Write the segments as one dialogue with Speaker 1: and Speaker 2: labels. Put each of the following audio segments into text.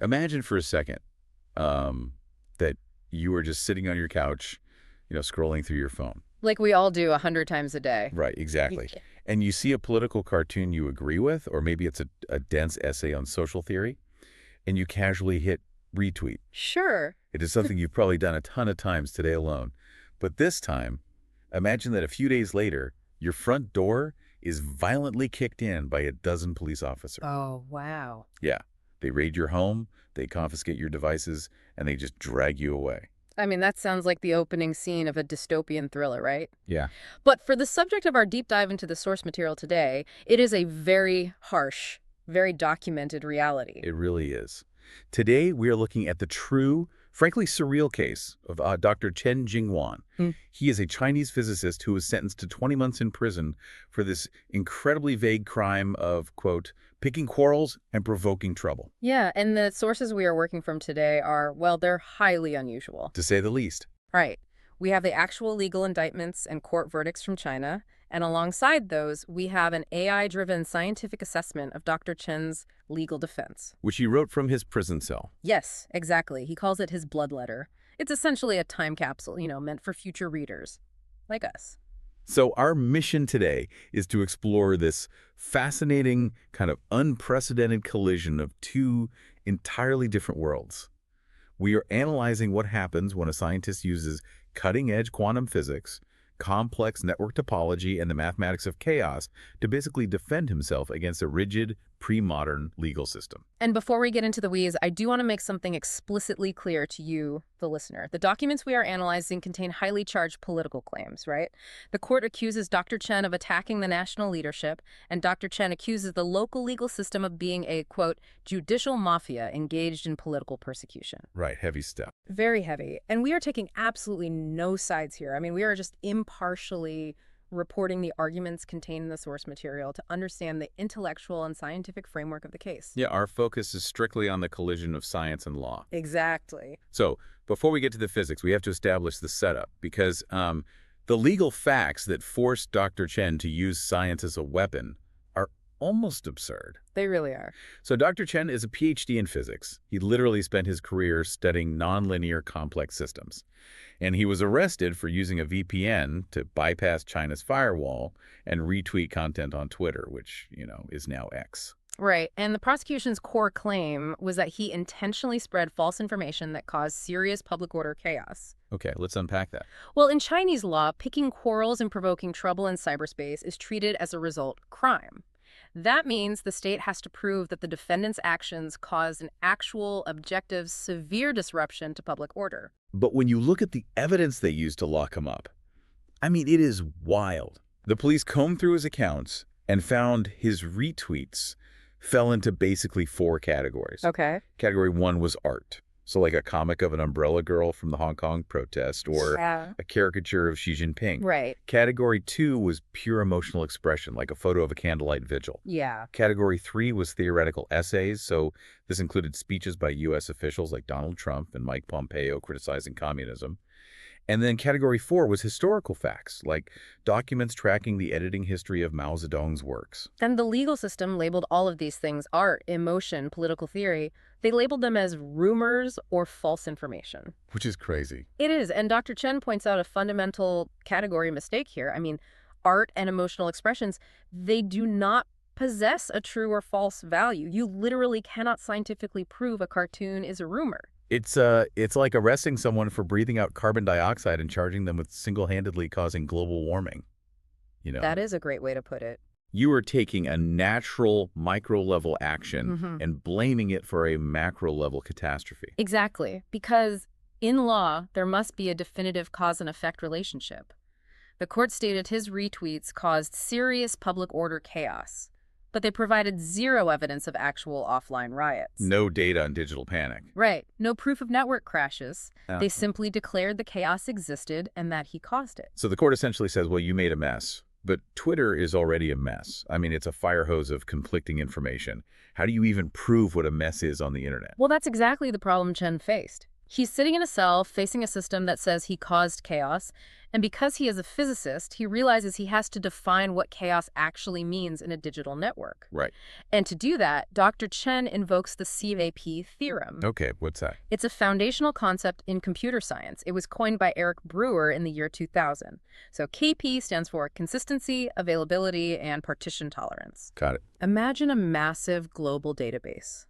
Speaker 1: Imagine for a second that you were just sitting on your couch, scrolling through your phone.
Speaker 2: Like we all do 100 times a day.
Speaker 1: Right, exactly. And you see a political cartoon you agree with, or maybe it's a dense essay on social theory, and you casually hit retweet.
Speaker 2: Sure.
Speaker 1: It is something you've probably done a ton of times today alone. But this time, imagine that a few days later, your front door is violently kicked in by a dozen police officers.
Speaker 2: Oh, wow.
Speaker 1: Yeah. They raid your home, they confiscate your devices, and they just drag you away.
Speaker 2: I mean, that sounds like the opening scene of a dystopian thriller, right?
Speaker 1: Yeah.
Speaker 2: But for the subject of our deep dive into the source material today, it is a very harsh, very documented reality.
Speaker 1: It really is. Today, we are looking at the true, frankly surreal case of Dr. Chen Jingwan. He is a Chinese physicist who was sentenced to 20 months in prison for this incredibly vague crime of, quote, picking quarrels and provoking trouble.
Speaker 2: Yeah, and the sources we are working from today are, well, they're highly unusual.
Speaker 1: To say the least.
Speaker 2: Right. We have the actual legal indictments and court verdicts from China, and alongside those, we have an AI-driven scientific assessment of Dr. Chen's legal defense.
Speaker 1: Which he wrote from his prison cell.
Speaker 2: Yes, exactly. He calls it his blood letter. It's essentially a time capsule, meant for future readers, like us.
Speaker 1: So our mission today is to explore this fascinating, kind of unprecedented collision of two entirely different worlds. We are analyzing what happens when a scientist uses cutting-edge quantum physics, complex network topology, and the mathematics of chaos to basically defend himself against a rigid, pre-modern legal system.
Speaker 2: And before we get into the weeds, I do want to make something explicitly clear to you, the listener. The documents we are analyzing contain highly charged political claims, right? The court accuses Dr. Chen of attacking the national leadership, and Dr. Chen accuses the local legal system of being a, quote, judicial mafia engaged in political persecution.
Speaker 1: Right, heavy stuff.
Speaker 2: Very heavy. And we are taking absolutely no sides here. I mean, we are just impartially reporting the arguments contained in the source material to understand the intellectual and scientific framework of the case.
Speaker 1: Yeah, our focus is strictly on the collision of science and law.
Speaker 2: Exactly.
Speaker 1: So before we get to the physics, we have to establish the setup because the legal facts that forced Dr. Chen to use science as a weapon are almost absurd.
Speaker 2: They really are.
Speaker 1: So Dr. Chen is a PhD in physics. He literally spent his career studying nonlinear complex systems. And he was arrested for using a VPN to bypass China's firewall and retweet content on Twitter, which, is now X.
Speaker 2: Right. And the prosecution's core claim was that he intentionally spread false information that caused serious public order chaos.
Speaker 1: Okay, let's unpack that.
Speaker 2: Well, in Chinese law, picking quarrels and provoking trouble in cyberspace is treated as a result crime. That means the state has to prove that the defendant's actions caused an actual, objective, severe disruption to public order.
Speaker 1: But when you look at the evidence they used to lock him up, I mean, it is wild. The police combed through his accounts and found his retweets fell into basically 4 categories.
Speaker 2: Okay.
Speaker 1: Category 1 was art. So like a comic of an umbrella girl from the Hong Kong protest or a caricature of Xi Jinping.
Speaker 2: Right.
Speaker 1: Category 2 was pure emotional expression, like a photo of a candlelight vigil.
Speaker 2: Yeah.
Speaker 1: Category 3 was theoretical essays. So this included speeches by U.S. officials like Donald Trump and Mike Pompeo criticizing communism. And then category 4 was historical facts, like documents tracking the editing history of Mao Zedong's works.
Speaker 2: And the legal system labeled all of these things, art, emotion, political theory, they labeled them as rumors or false information.
Speaker 1: Which is crazy.
Speaker 2: It is, and Dr. Chen points out a fundamental category mistake here. I mean, art and emotional expressions, they do not possess a true or false value. You literally cannot scientifically prove a cartoon is a rumor.
Speaker 1: It's like arresting someone for breathing out carbon dioxide and charging them with single-handedly causing global warming.
Speaker 2: That is a great way to put it.
Speaker 1: You are taking a natural micro-level action and blaming it for a macro-level catastrophe.
Speaker 2: Exactly, because in law, there must be a definitive cause and effect relationship. The court stated his retweets caused serious public order chaos, but they provided zero evidence of actual offline riots.
Speaker 1: No data on digital panic.
Speaker 2: Right. No proof of network crashes. They simply declared the chaos existed and that he caused it.
Speaker 1: So the court essentially says, well, you made a mess. But Twitter is already a mess. I mean, it's a fire hose of conflicting information. How do you even prove what a mess is on the internet?
Speaker 2: Well, that's exactly the problem Chen faced. He's sitting in a cell facing a system that says he caused chaos, and because he is a physicist, he realizes he has to define what chaos actually means in a digital network.
Speaker 1: Right.
Speaker 2: And to do that, Dr. Chen invokes the CAP theorem.
Speaker 1: Okay, what's that?
Speaker 2: It's a foundational concept in computer science. It was coined by Eric Brewer in the year 2000. So KP stands for consistency, availability, and partition tolerance.
Speaker 1: Got it.
Speaker 2: Imagine a massive global database.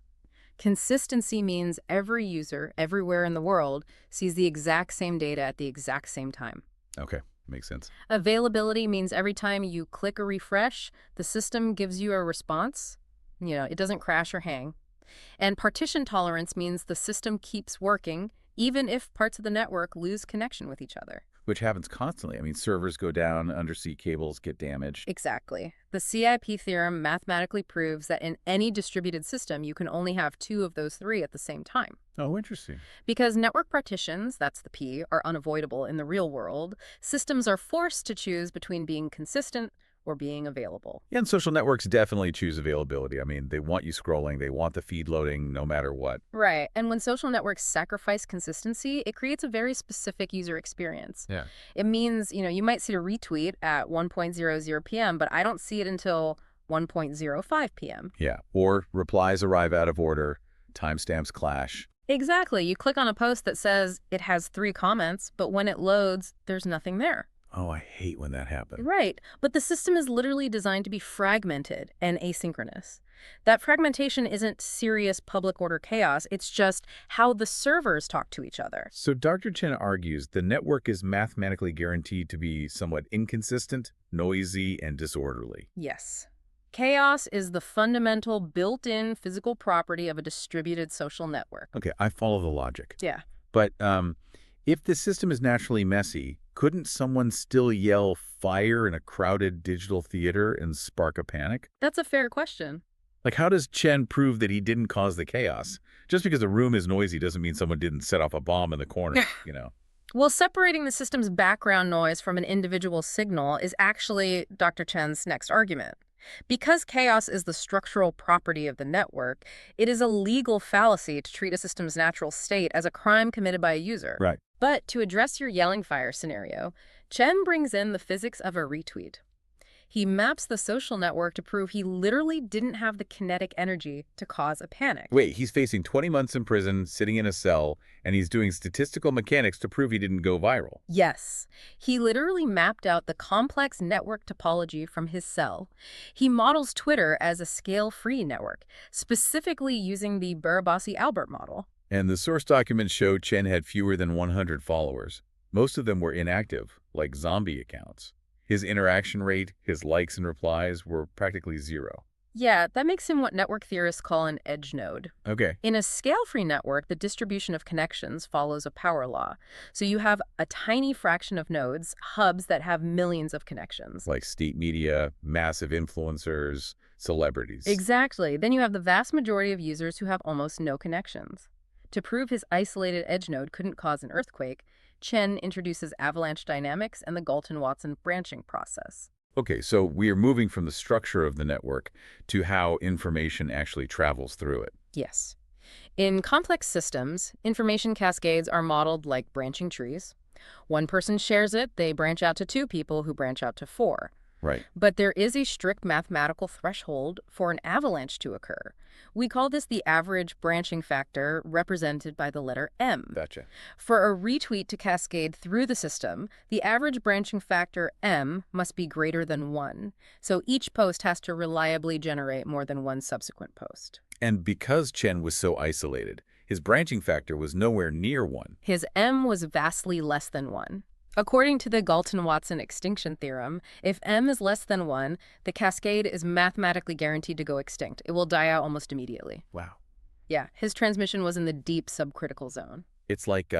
Speaker 2: Consistency means every user, everywhere in the world, sees the exact same data at the exact same time.
Speaker 1: Okay, makes sense.
Speaker 2: Availability means every time you click or refresh, the system gives you a response. It doesn't crash or hang. And partition tolerance means the system keeps working, even if parts of the network lose connection with each other.
Speaker 1: Which happens constantly. I mean, servers go down, undersea cables get damaged.
Speaker 2: Exactly. The CIP theorem mathematically proves that in any distributed system, you can only have two of those three at the same time.
Speaker 1: Oh, interesting.
Speaker 2: Because network partitions, that's the P, are unavoidable in the real world, systems are forced to choose between being consistent or being available.
Speaker 1: Yeah, and social networks definitely choose availability. I mean, they want you scrolling, they want the feed loading no matter what.
Speaker 2: Right. And when social networks sacrifice consistency, it creates a very specific user experience.
Speaker 1: Yeah.
Speaker 2: It means, you might see a retweet at 1:00 p.m., but I don't see it until 1:05 p.m.
Speaker 1: Yeah, or replies arrive out of order, timestamps clash.
Speaker 2: Exactly. You click on a post that says it has 3 comments, but when it loads, there's nothing there.
Speaker 1: Oh, I hate when that happens.
Speaker 2: Right. But the system is literally designed to be fragmented and asynchronous. That fragmentation isn't serious public order chaos. It's just how the servers talk to each other.
Speaker 1: So Dr. Chen argues the network is mathematically guaranteed to be somewhat inconsistent, noisy, and disorderly.
Speaker 2: Yes. Chaos is the fundamental built-in physical property of a distributed social network.
Speaker 1: Okay, I follow the logic.
Speaker 2: Yeah.
Speaker 1: But if the system is naturally messy, couldn't someone still yell fire in a crowded digital theater and spark a panic?
Speaker 2: That's a fair question.
Speaker 1: Like, how does Chen prove that he didn't cause the chaos? Just because a room is noisy doesn't mean someone didn't set off a bomb in the corner,
Speaker 2: Well, separating the system's background noise from an individual signal is actually Dr. Chen's next argument. Because chaos is the structural property of the network, it is a legal fallacy to treat a system's natural state as a crime committed by a user.
Speaker 1: Right.
Speaker 2: But to address your yelling fire scenario, Chen brings in the physics of a retweet. He maps the social network to prove he literally didn't have the kinetic energy to cause a panic.
Speaker 1: Wait, he's facing 20 months in prison, sitting in a cell, and he's doing statistical mechanics to prove he didn't go viral.
Speaker 2: Yes, he literally mapped out the complex network topology from his cell. He models Twitter as a scale-free network, specifically using the Barabasi-Albert model.
Speaker 1: And the source documents show Chen had fewer than 100 followers. Most of them were inactive, like zombie accounts. His interaction rate, his likes and replies were practically zero.
Speaker 2: Yeah, that makes him what network theorists call an edge node.
Speaker 1: Okay.
Speaker 2: In a scale-free network, the distribution of connections follows a power law. So you have a tiny fraction of nodes, hubs that have millions of connections.
Speaker 1: Like state media, massive influencers, celebrities.
Speaker 2: Exactly. Then you have the vast majority of users who have almost no connections. To prove his isolated edge node couldn't cause an earthquake, Chen introduces avalanche dynamics and the Galton-Watson branching process.
Speaker 1: Okay, so we are moving from the structure of the network to how information actually travels through it.
Speaker 2: Yes. In complex systems, information cascades are modeled like branching trees. One person shares it, they branch out to 2 people who branch out to 4.
Speaker 1: Right.
Speaker 2: But there is a strict mathematical threshold for an avalanche to occur. We call this the average branching factor, represented by the letter M.
Speaker 1: Gotcha.
Speaker 2: For a retweet to cascade through the system, the average branching factor M must be greater than 1. So each post has to reliably generate more than one subsequent post.
Speaker 1: And because Chen was so isolated, his branching factor was nowhere near 1.
Speaker 2: His M was vastly less than 1. According to the Galton-Watson extinction theorem, if M is less than 1, the cascade is mathematically guaranteed to go extinct. It will die out almost immediately.
Speaker 1: Wow.
Speaker 2: Yeah, his transmission was in the deep subcritical zone.
Speaker 1: It's like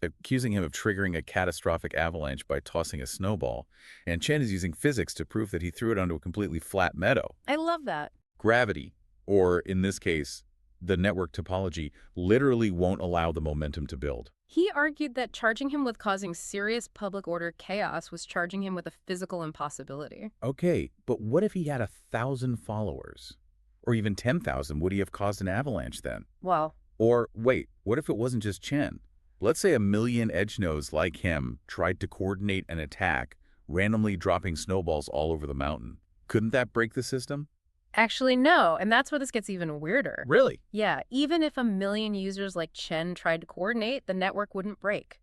Speaker 1: accusing him of triggering a catastrophic avalanche by tossing a snowball, and Chen is using physics to prove that he threw it onto a completely flat meadow.
Speaker 2: I love that.
Speaker 1: Gravity, or in this case, the network topology, literally won't allow the momentum to build.
Speaker 2: He argued that charging him with causing serious public order chaos was charging him with a physical impossibility.
Speaker 1: Okay, but what if he had 1,000 followers? Or even 10,000? Would he have caused an avalanche then?
Speaker 2: Well,
Speaker 1: Or, wait, what if it wasn't just Chen? Let's say a million edge nodes like him tried to coordinate an attack, randomly dropping snowballs all over the mountain. Couldn't that break the system?
Speaker 2: Actually, no, and that's where this gets even weirder.
Speaker 1: Really?
Speaker 2: Yeah, even if a million users like Chen tried to coordinate, the network wouldn't break.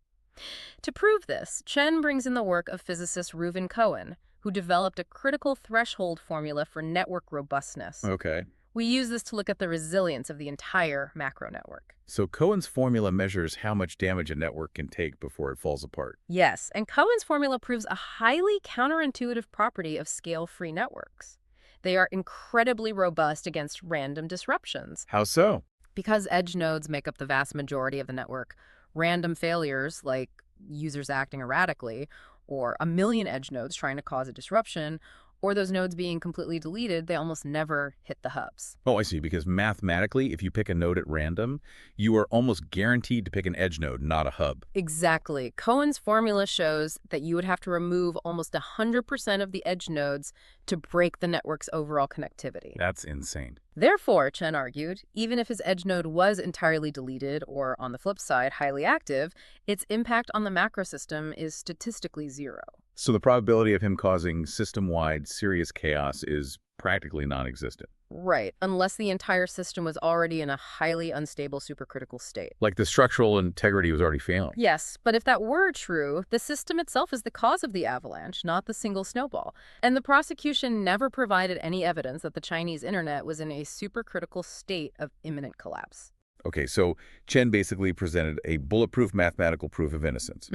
Speaker 2: To prove this, Chen brings in the work of physicist Reuven Cohen, who developed a critical threshold formula for network robustness.
Speaker 1: Okay.
Speaker 2: We use this to look at the resilience of the entire macro network.
Speaker 1: So Cohen's formula measures how much damage a network can take before it falls apart.
Speaker 2: Yes, and Cohen's formula proves a highly counterintuitive property of scale-free networks. They are incredibly robust against random disruptions.
Speaker 1: How so?
Speaker 2: Because edge nodes make up the vast majority of the network, random failures like users acting erratically, or a million edge nodes trying to cause a disruption, or those nodes being completely deleted, they almost never hit the hubs.
Speaker 1: Oh, I see. Because mathematically, if you pick a node at random, you are almost guaranteed to pick an edge node, not a hub.
Speaker 2: Exactly. Cohen's formula shows that you would have to remove almost 100% of the edge nodes to break the network's overall connectivity.
Speaker 1: That's insane.
Speaker 2: Therefore, Chen argued, even if his edge node was entirely deleted or, on the flip side, highly active, its impact on the macro system is statistically zero.
Speaker 1: So the probability of him causing system-wide serious chaos is practically non-existent.
Speaker 2: Right, unless the entire system was already in a highly unstable supercritical state.
Speaker 1: Like the structural integrity was already failing.
Speaker 2: Yes, but if that were true, the system itself is the cause of the avalanche, not the single snowball. And the prosecution never provided any evidence that the Chinese internet was in a supercritical state of imminent collapse.
Speaker 1: Okay, so Chen basically presented a bulletproof mathematical proof of innocence.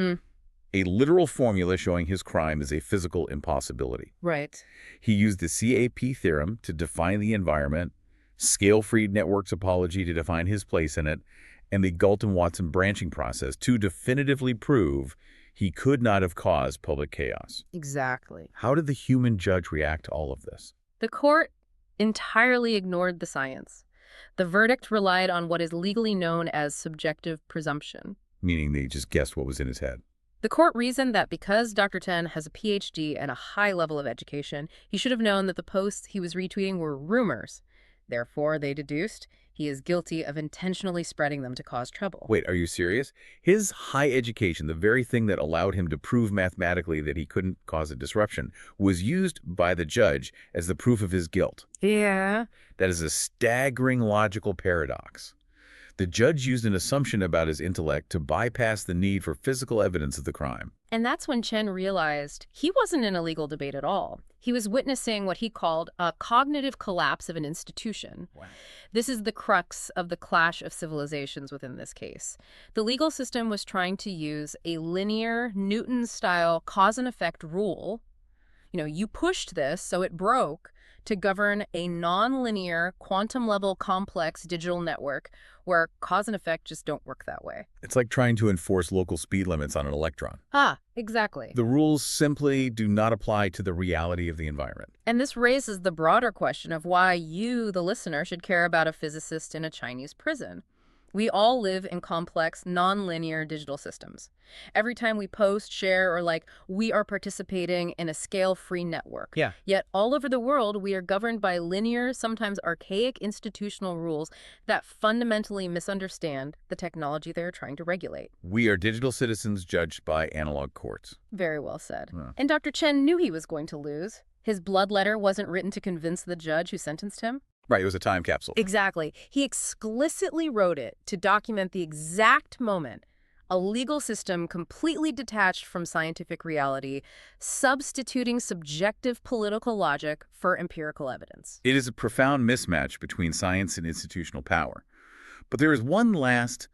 Speaker 1: A literal formula showing his crime is a physical impossibility.
Speaker 2: Right.
Speaker 1: He used the CAP theorem to define the environment, scale-free network topology to define his place in it, and the Galton-Watson branching process to definitively prove he could not have caused public chaos.
Speaker 2: Exactly.
Speaker 1: How did the human judge react to all of this?
Speaker 2: The court entirely ignored the science. The verdict relied on what is legally known as subjective presumption.
Speaker 1: Meaning they just guessed what was in his head.
Speaker 2: The court reasoned that because Dr. Chen has a PhD and a high level of education, he should have known that the posts he was retweeting were rumors. Therefore, they deduced, he is guilty of intentionally spreading them to cause trouble.
Speaker 1: Wait, are you serious? His high education, the very thing that allowed him to prove mathematically that he couldn't cause a disruption, was used by the judge as the proof of his guilt.
Speaker 2: Yeah.
Speaker 1: That is a staggering logical paradox. The judge used an assumption about his intellect to bypass the need for physical evidence of the crime.
Speaker 2: And that's when Chen realized he wasn't in a legal debate at all. He was witnessing what he called a cognitive collapse of an institution.
Speaker 1: Wow.
Speaker 2: This is the crux of the clash of civilizations within this case. The legal system was trying to use a linear, Newton-style cause and effect rule. You pushed this, so it broke, to govern a non-linear, quantum-level complex digital network where cause and effect just don't work that way.
Speaker 1: It's like trying to enforce local speed limits on an electron.
Speaker 2: Ah, exactly.
Speaker 1: The rules simply do not apply to the reality of the environment.
Speaker 2: And this raises the broader question of why you, the listener, should care about a physicist in a Chinese prison. We all live in complex, non-linear digital systems. Every time we post, share, or like, we are participating in a scale-free network.
Speaker 1: Yeah.
Speaker 2: Yet all over the world, we are governed by linear, sometimes archaic institutional rules that fundamentally misunderstand the technology they are trying to regulate.
Speaker 1: We are digital citizens judged by analog courts.
Speaker 2: Very well said.
Speaker 1: Yeah.
Speaker 2: And Dr. Chen knew he was going to lose. His blood letter wasn't written to convince the judge who sentenced him.
Speaker 1: Right, it was a time capsule.
Speaker 2: Exactly. He explicitly wrote it to document the exact moment a legal system completely detached from scientific reality, substituting subjective political logic for empirical evidence.
Speaker 1: It is a profound mismatch between science and institutional power. But there is one last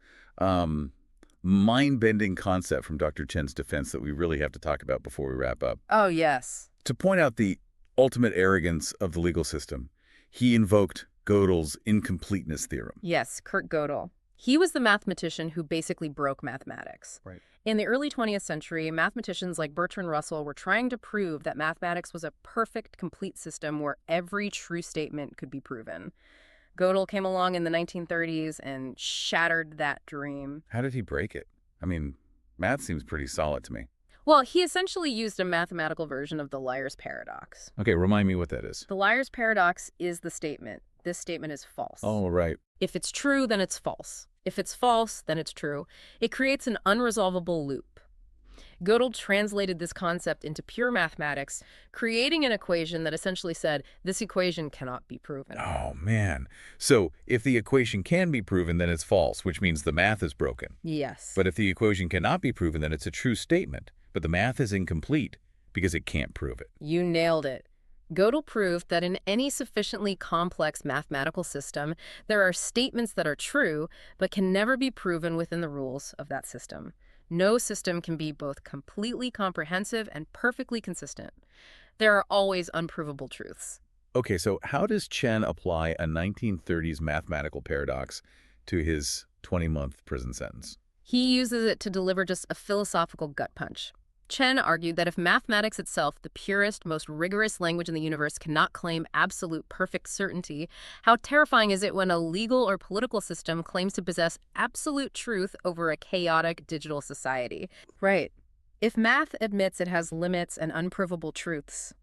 Speaker 1: mind-bending concept from Dr. Chen's defense that we really have to talk about before we wrap up.
Speaker 2: Oh, yes.
Speaker 1: To point out the ultimate arrogance of the legal system, he invoked Gödel's incompleteness theorem.
Speaker 2: Yes, Kurt Gödel. He was the mathematician who basically broke mathematics.
Speaker 1: Right.
Speaker 2: In the early 20th century, mathematicians like Bertrand Russell were trying to prove that mathematics was a perfect, complete system where every true statement could be proven. Gödel came along in the 1930s and shattered that dream.
Speaker 1: How did he break it? I mean, math seems pretty solid to me.
Speaker 2: Well, he essentially used a mathematical version of the liar's paradox.
Speaker 1: Okay, remind me what that is.
Speaker 2: The liar's paradox is the statement. This statement is false.
Speaker 1: Oh, right.
Speaker 2: If it's true, then it's false. If it's false, then it's true. It creates an unresolvable loop. Gödel translated this concept into pure mathematics, creating an equation that essentially said, this equation cannot be proven.
Speaker 1: Oh, man. So if the equation can be proven, then it's false, which means the math is broken.
Speaker 2: Yes.
Speaker 1: But if the equation cannot be proven, then it's a true statement. But the math is incomplete because it can't prove it.
Speaker 2: You nailed it. Gödel proved that in any sufficiently complex mathematical system, there are statements that are true, but can never be proven within the rules of that system. No system can be both completely comprehensive and perfectly consistent. There are always unprovable truths.
Speaker 1: Okay, so how does Chen apply a 1930s mathematical paradox to his 20-month prison sentence?
Speaker 2: He uses it to deliver just a philosophical gut punch. Chen argued that if mathematics itself, the purest, most rigorous language in the universe, cannot claim absolute perfect certainty, how terrifying is it when a legal or political system claims to possess absolute truth over a chaotic digital society? Right. If math admits it has limits and unprovable truths,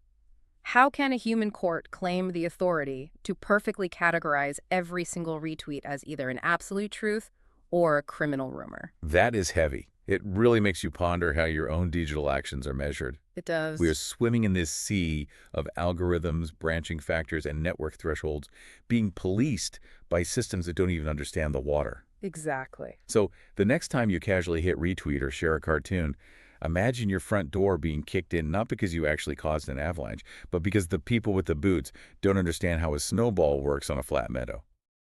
Speaker 2: how can a human court claim the authority to perfectly categorize every single retweet as either an absolute truth or a criminal rumor?
Speaker 1: That is heavy. It really makes you ponder how your own digital actions are measured.
Speaker 2: It does.
Speaker 1: We are swimming in this sea of algorithms, branching factors, and network thresholds being policed by systems that don't even understand the water.
Speaker 2: Exactly.
Speaker 1: So the next time you casually hit retweet or share a cartoon, imagine your front door being kicked in not because you actually caused an avalanche, but because the people with the boots don't understand how a snowball works on a flat meadow.